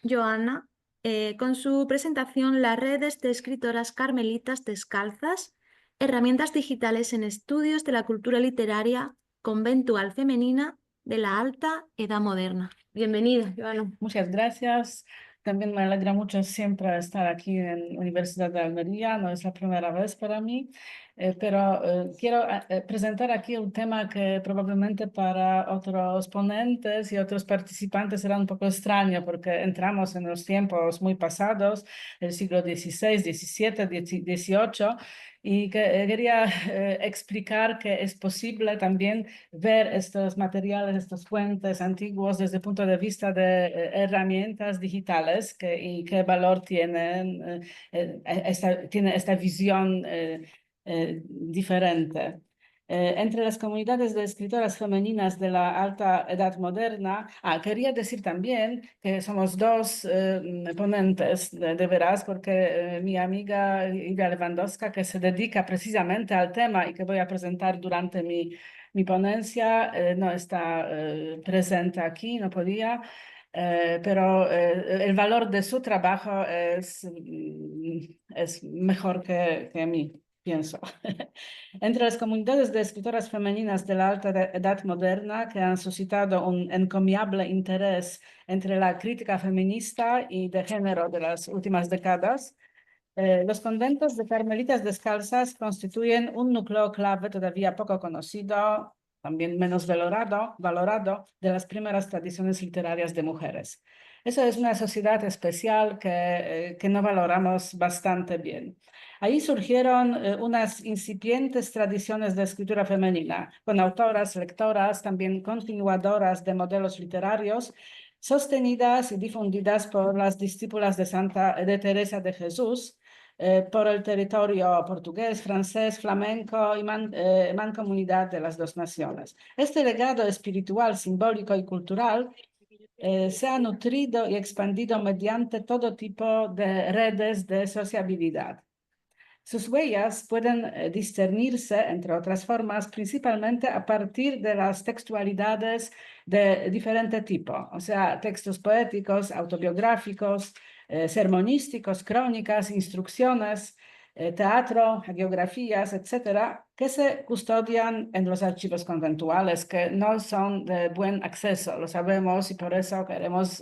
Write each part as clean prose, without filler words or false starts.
Joana, con su presentación Las redes de escritoras carmelitas descalzas, herramientas digitales en estudios de la cultura literaria conventual femenina de la alta edad moderna. Bienvenida, Joana. Muchas gracias. También me alegra mucho siempre estar aquí en la Universidad de Almería. No es la primera vez para mí, pero quiero presentar aquí un tema que probablemente para otros ponentes y otros participantes será un poco extraño porque entramos en los tiempos muy pasados, el siglo XVI, XVII, XVIII, y que quería explicar que es posible también ver estos materiales, estos fuentes antiguos desde el punto de vista de herramientas digitales y qué valor tienen, tiene esta visión diferente. Entre las comunidades de escritoras femeninas de la alta edad moderna, quería decir también que somos dos ponentes, de veras, porque mi amiga Iga Lewandowska, que se dedica precisamente al tema y que voy a presentar durante mi ponencia, no está presente aquí, no podía. Pero el valor de su trabajo es mejor que mí, pienso. Entre las comunidades de escritoras femeninas de la alta edad moderna que han suscitado un encomiable interés entre la crítica feminista y de género de las últimas décadas, los conventos de carmelitas descalzas constituyen un núcleo clave todavía poco conocido, también menos valorado de las primeras tradiciones literarias de mujeres. Eso es una sociedad especial que no valoramos bastante bien. Ahí surgieron unas incipientes tradiciones de escritura femenina, con autoras, lectoras, también continuadoras de modelos literarios, sostenidas y difundidas por las discípulas de Teresa de Jesús, por el territorio portugués, francés, flamenco y mancomunidad de las dos naciones. Este legado espiritual, simbólico y cultural se ha nutrido y expandido mediante todo tipo de redes de sociabilidad. Sus huellas pueden discernirse, entre otras formas, principalmente a partir de las textualidades de diferente tipo, o sea, textos poéticos, autobiográficos, sermonísticos, crónicas, instrucciones, teatro, geografías, etcétera, que se custodian en los archivos conventuales, que no son de buen acceso, lo sabemos y por eso queremos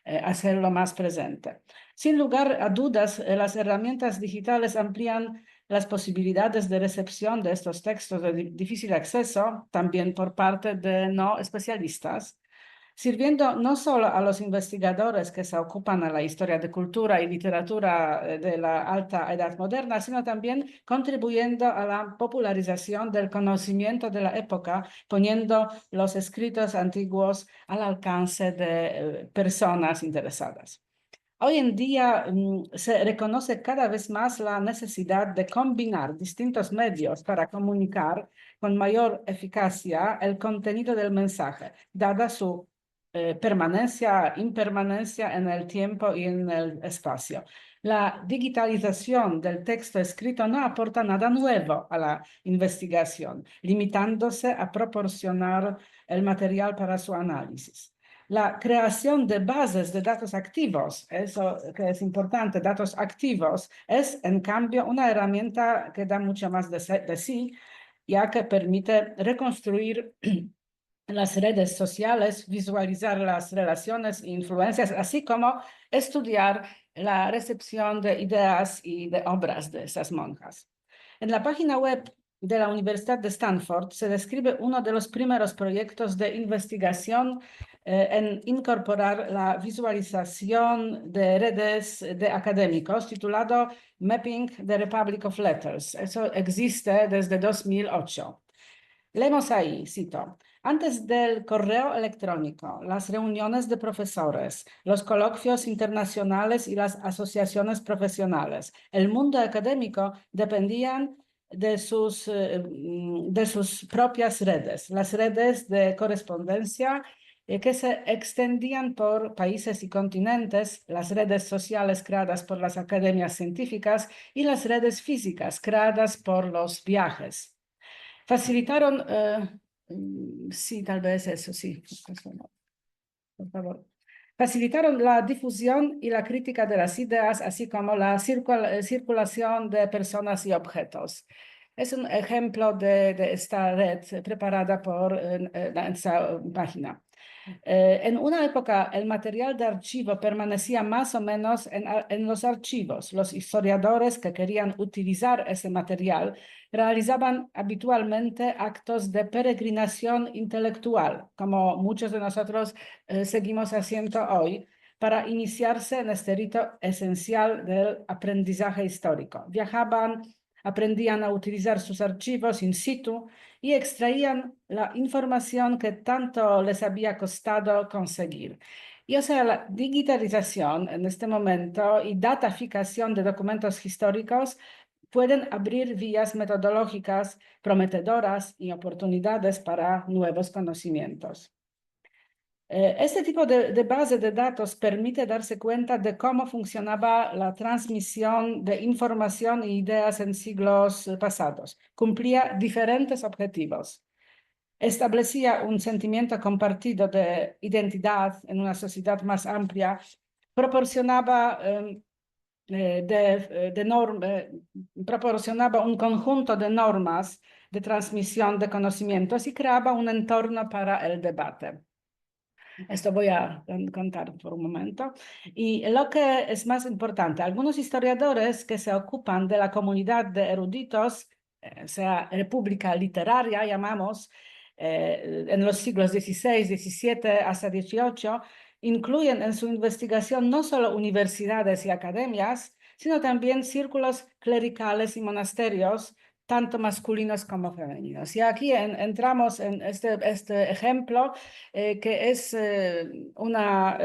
hacerlo más presente. Sin lugar a dudas, las herramientas digitales amplían las posibilidades de recepción de estos textos de difícil acceso, también por parte de no especialistas, sirviendo no solo a los investigadores que se ocupan de la historia de cultura y literatura de la alta edad moderna, sino también contribuyendo a la popularización del conocimiento de la época, poniendo los escritos antiguos al alcance de personas interesadas. Hoy en día se reconoce cada vez más la necesidad de combinar distintos medios para comunicar con mayor eficacia el contenido del mensaje, dada su permanencia, impermanencia en el tiempo y en el espacio. La digitalización del texto escrito no aporta nada nuevo a la investigación, limitándose a proporcionar el material para su análisis. La creación de bases de datos activos, eso que es importante, datos activos, es en cambio una herramienta que da mucho más de sí, ya que permite reconstruir las redes sociales, visualizar las relaciones e influencias, así como estudiar la recepción de ideas y de obras de esas monjas. En la página web de la Universidad de Stanford se describe uno de los primeros proyectos de investigación en incorporar la visualización de redes de académicos titulado Mapping the Republic of Letters. Eso existe desde 2008. Leemos ahí, cito, antes del correo electrónico, las reuniones de profesores, los coloquios internacionales y las asociaciones profesionales, el mundo académico dependían de sus propias redes, las redes de correspondencia que se extendían por países y continentes, las redes sociales creadas por las academias científicas y las redes físicas creadas por los viajes. Facilitaron, sí, tal vez eso, sí, eso no, por favor. facilitaron la difusión y la crítica de las ideas, así como la circulación de personas y objetos. Es un ejemplo de esta red preparada por esta página. En una época, el material de archivo permanecía más o menos en los archivos. Los historiadores que querían utilizar ese material realizaban habitualmente actos de peregrinación intelectual, como muchos de nosotros seguimos haciendo hoy, para iniciarse en este rito esencial del aprendizaje histórico. Viajaban, aprendían a utilizar sus archivos in situ y extraían la información que tanto les había costado conseguir. Y o sea, la digitalización en este momento y dataficación de documentos históricos pueden abrir vías metodológicas prometedoras y oportunidades para nuevos conocimientos. Este tipo de base de datos permite darse cuenta de cómo funcionaba la transmisión de información e ideas en siglos pasados. Cumplía diferentes objetivos. Establecía un sentimiento compartido de identidad en una sociedad más amplia, proporcionaba proporcionaba un conjunto de normas de transmisión de conocimientos y creaba un entorno para el debate. Esto voy a contar por un momento. Y lo que es más importante, algunos historiadores que se ocupan de la comunidad de eruditos, sea república literaria, llamamos, en los siglos XVI, XVII hasta XVIII, incluyen en su investigación no solo universidades y academias, sino también círculos clericales y monasterios, tanto masculinos como femeninos. Y aquí entramos en este ejemplo, que es una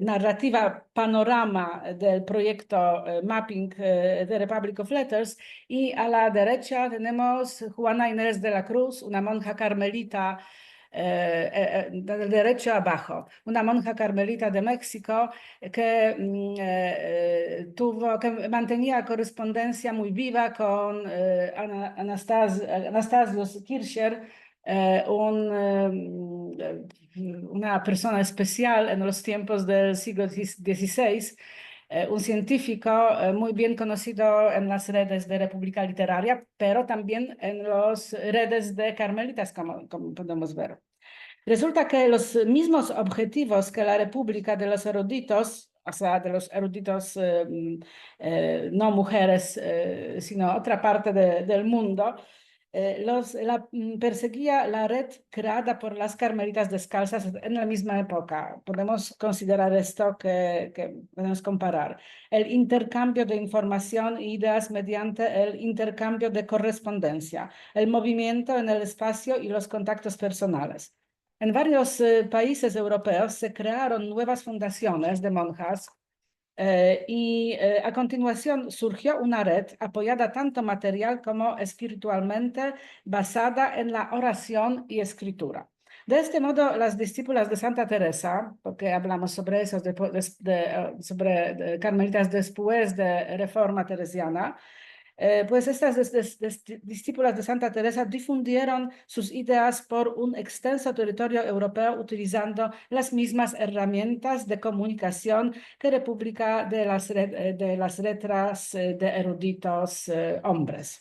narrativa panorama del proyecto Mapping the Republic of Letters, y a la derecha tenemos Juana Inés de la Cruz, una monja carmelita, del derecho abajo, una monja carmelita de México que mantenía correspondencia muy viva con Anastasius Kircher, una persona especial en los tiempos del siglo XVI, un científico muy bien conocido en las redes de República Literaria, pero también en las redes de Carmelitas, como podemos ver. Resulta que los mismos objetivos que la República de los eruditos, o sea, de los eruditos no mujeres, sino otra parte del mundo, perseguía la red creada por las carmelitas descalzas en la misma época. Podemos considerar esto que podemos comparar. El intercambio de información e ideas mediante el intercambio de correspondencia, el movimiento en el espacio y los contactos personales. En varios países europeos se crearon nuevas fundaciones de monjas y a continuación surgió una red apoyada tanto material como espiritualmente, basada en la oración y escritura. De este modo, las discípulas de Santa Teresa, porque hablamos sobre eso, sobre carmelitas después de Reforma Teresiana, pues estas discípulas de Santa Teresa difundieron sus ideas por un extenso territorio europeo utilizando las mismas herramientas de comunicación que República de las Letras de eruditos hombres.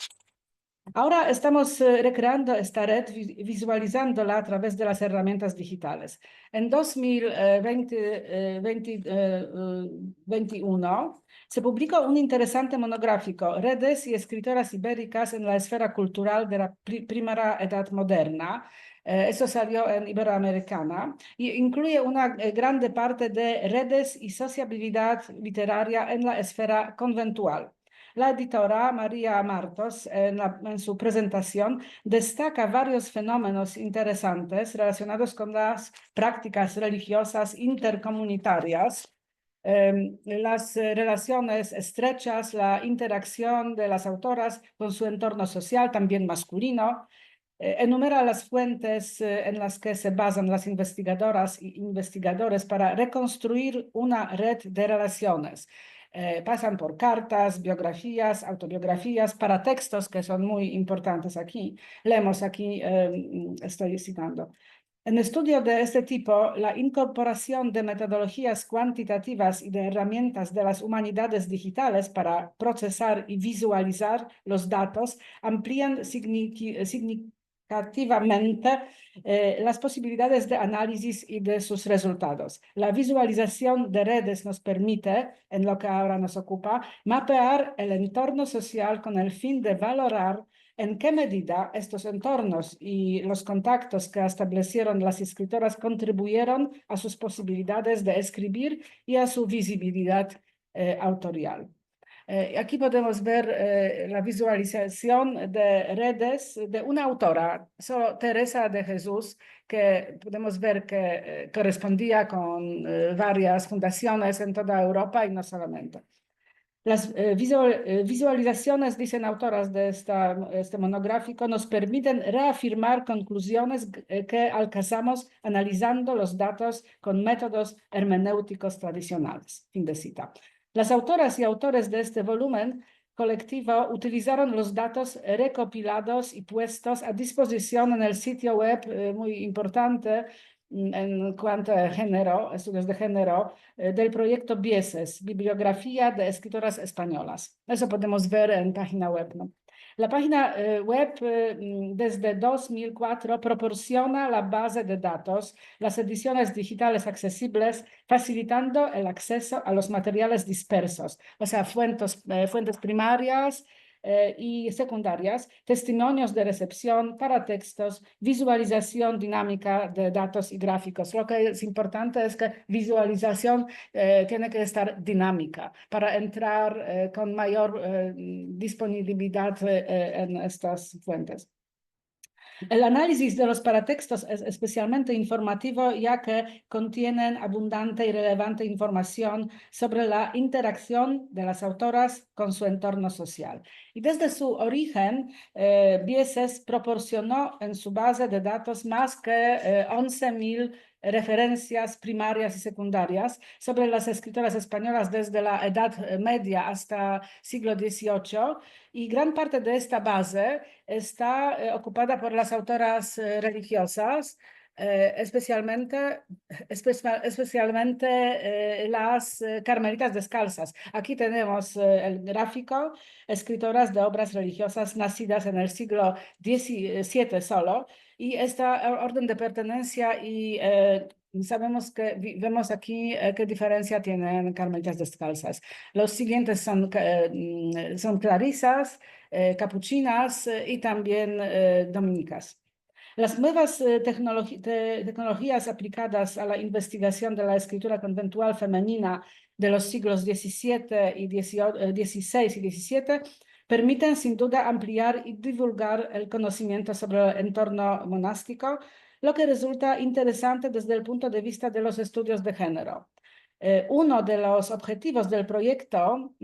Ahora estamos recreando esta red, visualizándola a través de las herramientas digitales. En 2021 se publicó un interesante monográfico, Redes y escritoras ibéricas en la esfera cultural de la primera edad moderna. Eso salió en Iberoamericana y incluye una grande parte de redes y sociabilidad literaria en la esfera conventual. La editora María Martos, en su presentación, destaca varios fenómenos interesantes relacionados con las prácticas religiosas intercomunitarias, las relaciones estrechas, la interacción de las autoras con su entorno social, también masculino. Enumera las fuentes en las que se basan las investigadoras e investigadores para reconstruir una red de relaciones. Pasan por cartas, biografías, autobiografías, para textos que son muy importantes aquí. Leemos aquí, estoy citando. En estudios de este tipo, la incorporación de metodologías cuantitativas y de herramientas de las humanidades digitales para procesar y visualizar los datos amplían significativamente las posibilidades de análisis y de sus resultados. La visualización de redes nos permite, en lo que ahora nos ocupa, mapear el entorno social con el fin de valorar en qué medida estos entornos y los contactos que establecieron las escritoras contribuyeron a sus posibilidades de escribir y a su visibilidad autorial. Aquí podemos ver la visualización de redes de una autora, Teresa de Jesús, que podemos ver que correspondía con varias fundaciones en toda Europa y no solamente. Las visualizaciones, dicen autoras de este monográfico, nos permiten reafirmar conclusiones que alcanzamos analizando los datos con métodos hermenéuticos tradicionales. Fin de cita. Las autoras y autores de este volumen colectivo utilizaron los datos recopilados y puestos a disposición en el sitio web muy importante en cuanto a género, estudios de género, del proyecto Bieses, Bibliografía de Escritoras Españolas. Eso podemos ver en página web, ¿no? La página web desde 2004 proporciona la base de datos, las ediciones digitales accesibles, facilitando el acceso a los materiales dispersos, o sea, fuentes primarias y secundarias, testimonios de recepción, paratextos, visualización dinámica de datos y gráficos. Lo que es importante es que visualización tiene que estar dinámica para entrar con mayor disponibilidad en estas fuentes. El análisis de los paratextos es especialmente informativo ya que contienen abundante y relevante información sobre la interacción de las autoras con su entorno social. Y desde su origen, Bieses proporcionó en su base de datos más que 11.000 referencias primarias y secundarias sobre las escritoras españolas desde la Edad Media hasta siglo XVIII, y gran parte de esta base está ocupada por las autoras religiosas, especialmente las carmelitas descalzas. Aquí tenemos el gráfico, escritoras de obras religiosas nacidas en el siglo XVII solo, y esta orden de pertenencia y sabemos que vemos aquí qué diferencia tienen carmelitas descalzas. Los siguientes son clarisas, capuchinas y también dominicas. Las nuevas tecnologías aplicadas a la investigación de la escritura conventual femenina de los siglos XVII y XVI y XVII permiten sin duda ampliar y divulgar el conocimiento sobre el entorno monástico, lo que resulta interesante desde el punto de vista de los estudios de género. Uno de los objetivos del proyecto,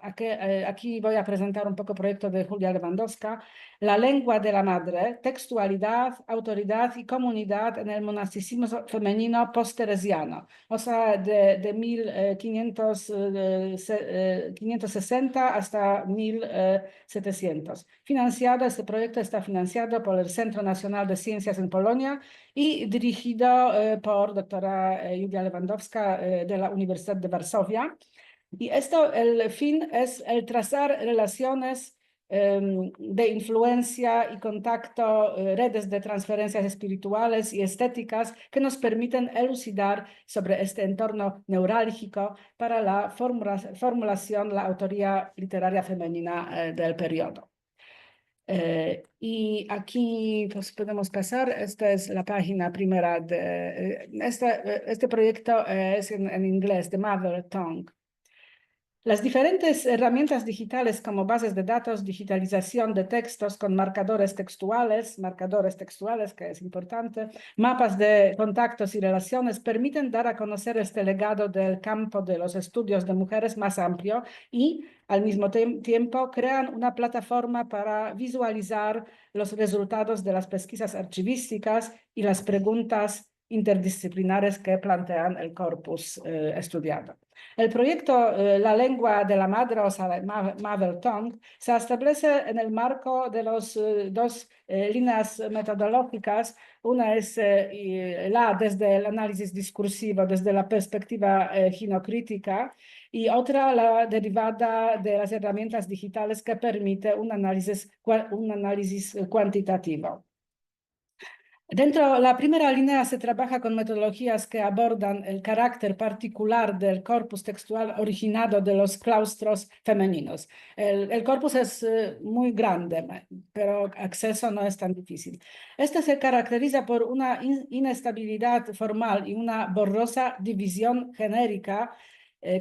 aquí voy a presentar un poco el proyecto de Julia Lewandowska, la lengua de la madre, textualidad, autoridad y comunidad en el monasticismo femenino post-teresiano, o sea, de 1560 hasta 1700. Este proyecto está financiado por el Centro Nacional de Ciencias en Polonia y dirigido por doctora Julia Lewandowska de la Universidad de Varsovia. Y el fin es el trazar relaciones de influencia y contacto, redes de transferencias espirituales y estéticas que nos permiten elucidar sobre este entorno neurálgico para la formulación, la autoría literaria femenina del periodo. Y aquí pues, podemos pasar, esta es la página primera de este proyecto, es en inglés, The Mother Tongue. Las diferentes herramientas digitales como bases de datos, digitalización de textos con marcadores textuales, que es importante, mapas de contactos y relaciones, permiten dar a conocer este legado del campo de los estudios de mujeres más amplio y, al mismo tiempo, crean una plataforma para visualizar los resultados de las pesquisas archivísticas y las preguntas interdisciplinares que plantean el corpus estudiado. El proyecto La lengua de la madre, o sea, Mother Tongue, se establece en el marco de los dos líneas metodológicas. Una es desde el análisis discursivo, desde la perspectiva ginocrítica, y otra la derivada de las herramientas digitales que permite un análisis cuantitativo. Dentro de la primera línea se trabaja con metodologías que abordan el carácter particular del corpus textual originado de los claustros femeninos. El corpus es muy grande, pero acceso no es tan difícil. Este se caracteriza por una inestabilidad formal y una borrosa división genérica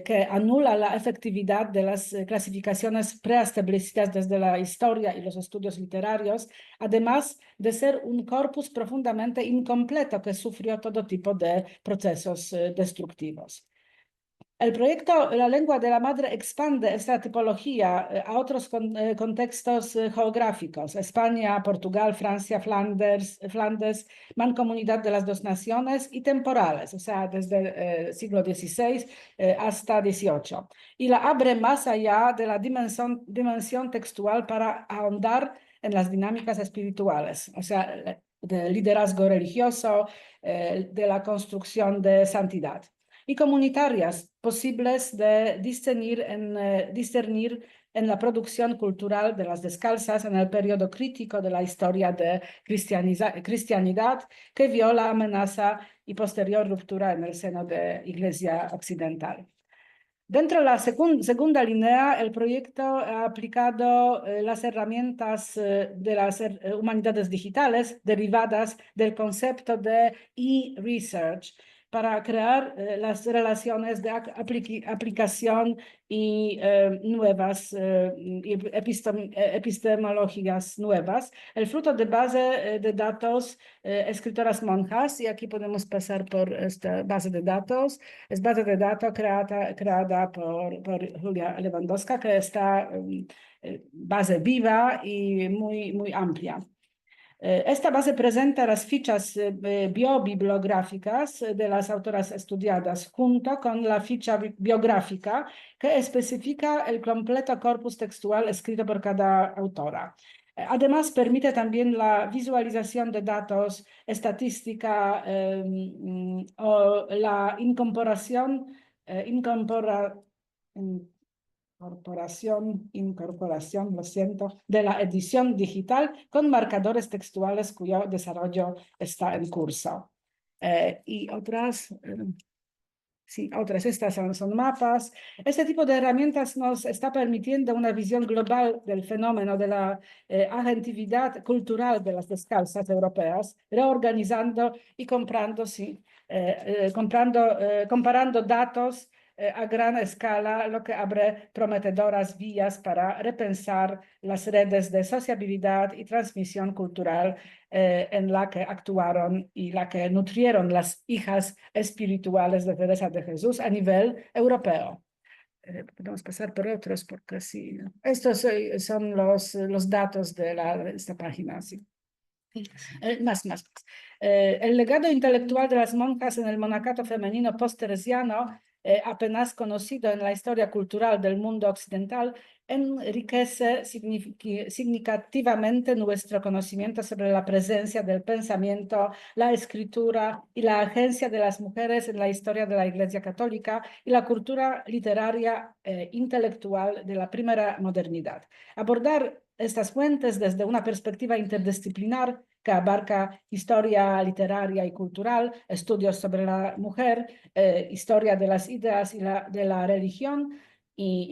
que anula la efectividad de las clasificaciones preestablecidas desde la historia y los estudios literarios, además de ser un corpus profundamente incompleto que sufrió todo tipo de procesos destructivos. El proyecto La lengua de la madre expande esta tipología a otros contextos geográficos: España, Portugal, Francia, Flandes, Mancomunidad de las dos naciones, y temporales, o sea, desde el siglo XVI hasta XVIII. Y la abre más allá de la dimensión textual para ahondar en las dinámicas espirituales, o sea, del liderazgo religioso, de la construcción de santidad, y comunitarias posibles de discernir en la producción cultural de las descalzas en el periodo crítico de la historia de cristianidad, que vio la amenaza y posterior ruptura en el seno de la Iglesia occidental. Dentro de la segunda línea, el proyecto ha aplicado las herramientas de las humanidades digitales derivadas del concepto de e-research para crear las relaciones de aplicación y nuevas epistemologías nuevas. El fruto de base de datos escritoras monjas, y aquí podemos pasar por esta base de datos. Es base de datos creada por Julia Lewandowska, que está base viva y muy amplia. Esta base presenta las fichas biobibliográficas de las autoras estudiadas, junto con la ficha biográfica que especifica el completo corpus textual escrito por cada autora. Además, permite también la visualización de datos, estadística o la incorporación lo siento, de la edición digital con marcadores textuales cuyo desarrollo está en curso. Y otras, sí, estas son mapas. Este tipo de herramientas nos está permitiendo una visión global del fenómeno de la agentividad cultural de las descalzas europeas, reorganizando y comparando datos a gran escala, lo que abre prometedoras vías para repensar las redes de sociabilidad y transmisión cultural en la que actuaron y la que nutrieron las hijas espirituales de Teresa de Jesús a nivel europeo. Podemos pasar por otros porque sí. Estos son los datos de esta página. Sí. Más. El legado intelectual de las monjas en el monacato femenino posteresiano, apenas conocido en la historia cultural del mundo occidental, enriquece significativamente nuestro conocimiento sobre la presencia del pensamiento, la escritura y la agencia de las mujeres en la historia de la Iglesia Católica y la cultura literaria intelectual de la primera modernidad. Abordar estas fuentes desde una perspectiva interdisciplinar que abarca historia literaria y cultural, estudios sobre la mujer, historia de las ideas y de la religión, y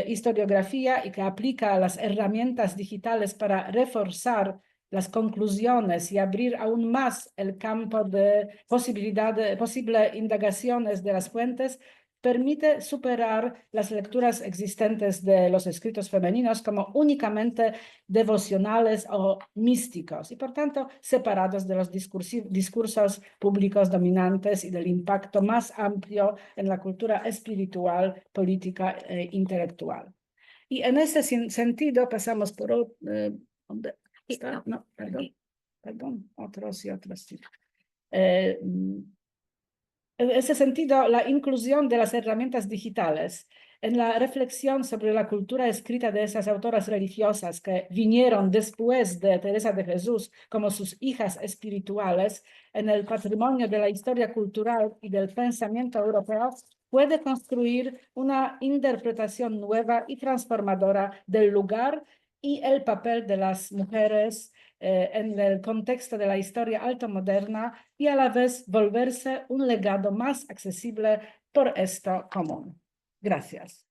historiografía, y que aplica las herramientas digitales para reforzar las conclusiones y abrir aún más el campo de posibles indagaciones de las fuentes, permite superar las lecturas existentes de los escritos femeninos como únicamente devocionales o místicos, y por tanto separados de los discursos públicos dominantes y del impacto más amplio en la cultura espiritual, política e intelectual. Y en ese sentido pasamos por... ¿dónde está? No, perdón, otros. En ese sentido, la inclusión de las herramientas digitales en la reflexión sobre la cultura escrita de esas autoras religiosas que vinieron después de Teresa de Jesús como sus hijas espirituales en el patrimonio de la historia cultural y del pensamiento europeo, puede construir una interpretación nueva y transformadora del lugar y el papel de las mujeres en el contexto de la historia altomoderna y a la vez volverse un legado más accesible por esto común. Gracias.